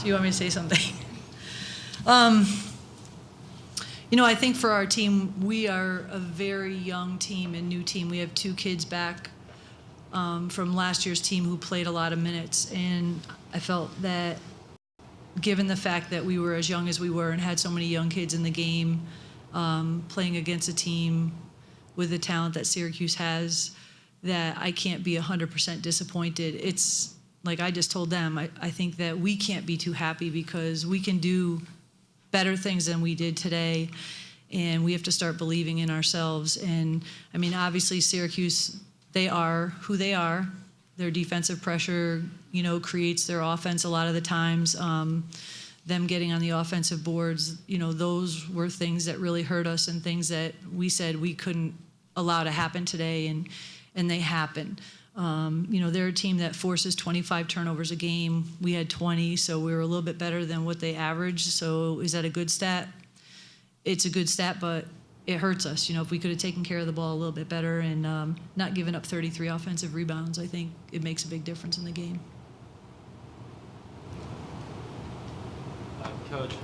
Do you want me to say something? I think for our team, we are a very young team and new team. We have 2 kids back from last year's team who played a lot of minutes, and I felt that given the fact that we were as young as we were and had so many young kids in the game, playing against a team with the talent that Syracuse has, that I can't be 100% disappointed. It's like I just told them, I think that we can't be too happy because we can do better things than we did today, and we have to start believing in ourselves. And I mean, obviously Syracuse, they are who they are. Their defensive pressure, creates their offense a lot of the times. Them getting on the offensive boards, those were things that really hurt us and things that we said we couldn't allow to happen today, and they happen. They're a team that forces 25 turnovers a game. We had 20, so we were a little bit better than what they averaged. So is that a good stat? It's a good stat, but it hurts us. If we could have taken care of the ball a little bit better and not given up 33 offensive rebounds, I think it makes a big difference in the game. Coach,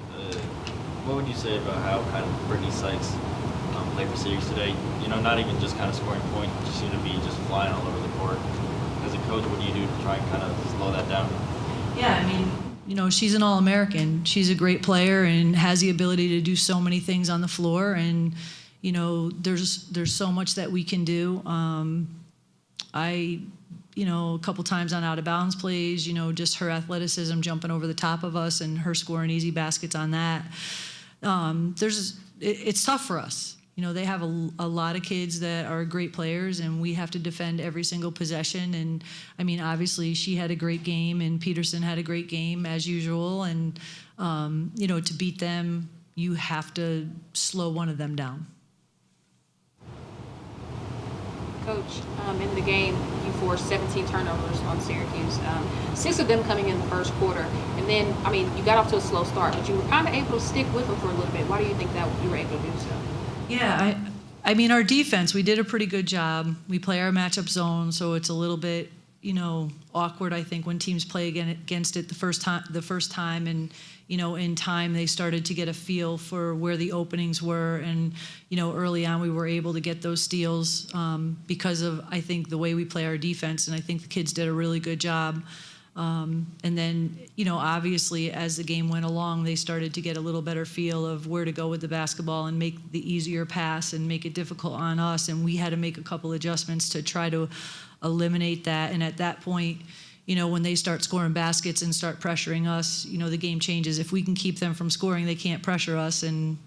what would you say about how kind of Brittany Sykes played for Syracuse today? Not even just kind of scoring points, she seemed to be just flying all over the court. As a coach, what do you do to try and kind of slow that down? Yeah, I mean, she's an All-American. She's a great player and has the ability to do so many things on the floor. And, there's so much that we can do. A couple times on out-of-bounds plays, just her athleticism jumping over the top of us and her scoring easy baskets on that. It's tough for us. They have a lot of kids that are great players, and we have to defend every single possession. And, I mean, obviously she had a great game, and Peterson had a great game, as usual. And, to beat them, you have to slow one of them down. Coach, in the game, you forced 17 turnovers on Syracuse, 6 of them coming in the first quarter. And then, you got off to a slow start, but you were kind of able to stick with them for a little bit. Why do you think that you were able to do so? Yeah, I mean, our defense, we did a pretty good job. We play our matchup zone, so it's a little bit, awkward, I think, when teams play against it the first time. And, in time, they started to get a feel for where the openings were. And, early on, we were able to get those steals because of, I think, the way we play our defense. And I think the kids did a really good job. And then, obviously, as the game went along, they started to get a little better feel of where to go with the basketball and make the easier pass and make it difficult on us. And we had to make a couple adjustments to try to eliminate that. And at that point, when they start scoring baskets and start pressuring us, the game changes. If we can keep them from scoring, they can't pressure us, and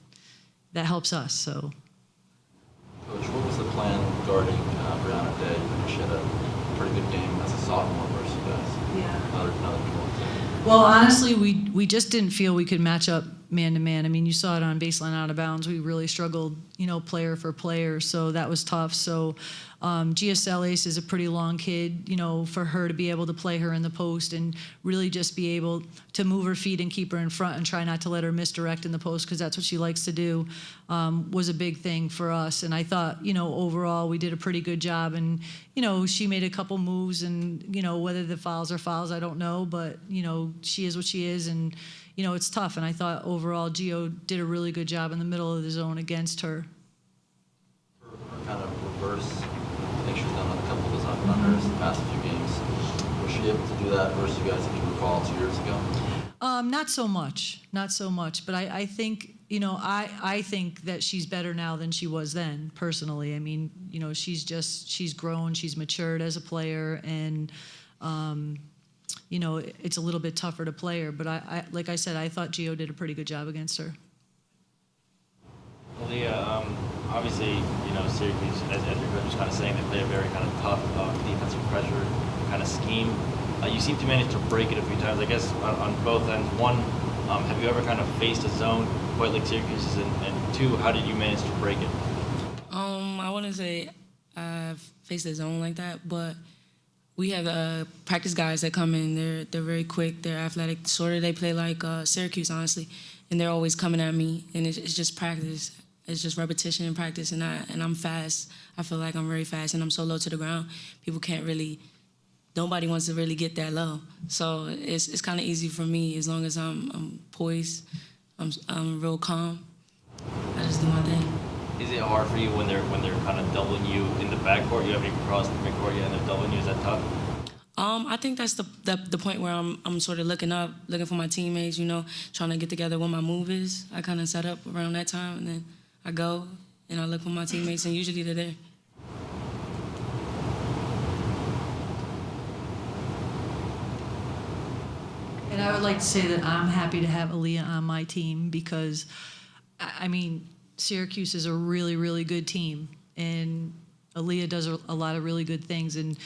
that helps us. So, Coach, what was the plan guarding Brianna Day? She had a pretty good game as a sophomore versus you guys. Yeah. Another Well, honestly, we just didn't feel we could match up man-to-man. I mean, you saw it on baseline out of bounds. We really struggled, player for player, so that was tough. So GSL Ace is a pretty long kid, for her to be able to play her in the post and really just be able to move her feet and keep her in front and try not to let her misdirect in the post, because that's what she likes to do, was a big thing for us. And I thought, overall we did a pretty good job. And, she made a couple moves, and, whether the fouls are fouls, I don't know, but, she is what she is. And, it's tough. And I thought overall Gio did a really good job in the middle of the zone against her. For kind of reverse, I think she's done a couple of those up-and-unders the past few games. Was she able to do that versus you guys, if you recall, 2 years ago? Not so much. But I think, I think that she's better now than she was then, personally. I mean, she's grown, she's matured as a player, and, it's a little bit tougher to play her. But I like I said, I thought Gio did a pretty good job against her. Well, Leah, obviously, Syracuse, as your coach was kind of saying, they play a very kind of tough defensive pressure kind of scheme. You seem to manage to break it a few times, I guess, on both ends. One, have you ever kind of faced a zone quite like Syracuse's? And two, how did you manage to break it? I wouldn't say I've faced a zone like that, but we have practice guys that come in. They're very quick. They're athletic. Sort of they play like Syracuse, honestly, and they're always coming at me. And it's just practice. It's just repetition and practice. And I'm fast. I feel like I'm very fast, and I'm so low to the ground. People can't really nobody wants to really get that low. So it's kind of easy for me as long as I'm poised, I'm real calm. I just do my thing. Is it hard for you when they're kind of doubling you in the backcourt? You haven't even crossed the midcourt yet, and they're doubling you. Is that tough? I think that's the point where I'm sort of looking up, looking for my teammates, trying to get together what my move is. I kind of set up around that time, and then I go and I look for my teammates, and usually they're there. And I would like to say that I'm happy to have Aaliyah on my team because, I mean, Syracuse is a really, really good team, and Aaliyah does a lot of really good things, and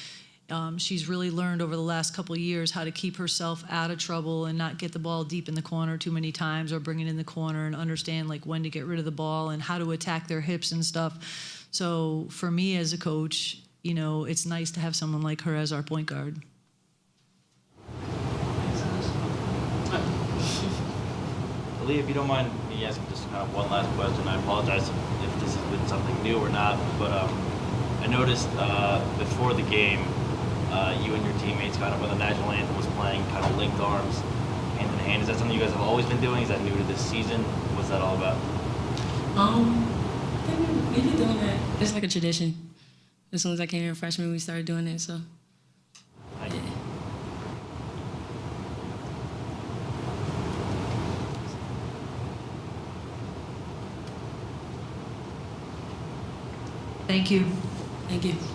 she's really learned over the last couple of years how to keep herself out of trouble and not get the ball deep in the corner too many times or bring it in the corner, and understand like when to get rid of the ball and how to attack their hips and stuff. So for me as a coach, it's nice to have someone like her as our point guard. Aaliyah, if you don't mind me asking just kind of one last question, I apologize if this has been something new or not, but I noticed before the game, you and your teammates kind of when the national anthem was playing, kind of linked arms, hand in hand. Is that something you guys have always been doing? Is that new to this season? What's that all about? I think we've been doing that. It's like a tradition. As soon as I came here freshman, we started doing it, so. Thank you. Thank you. Thank you.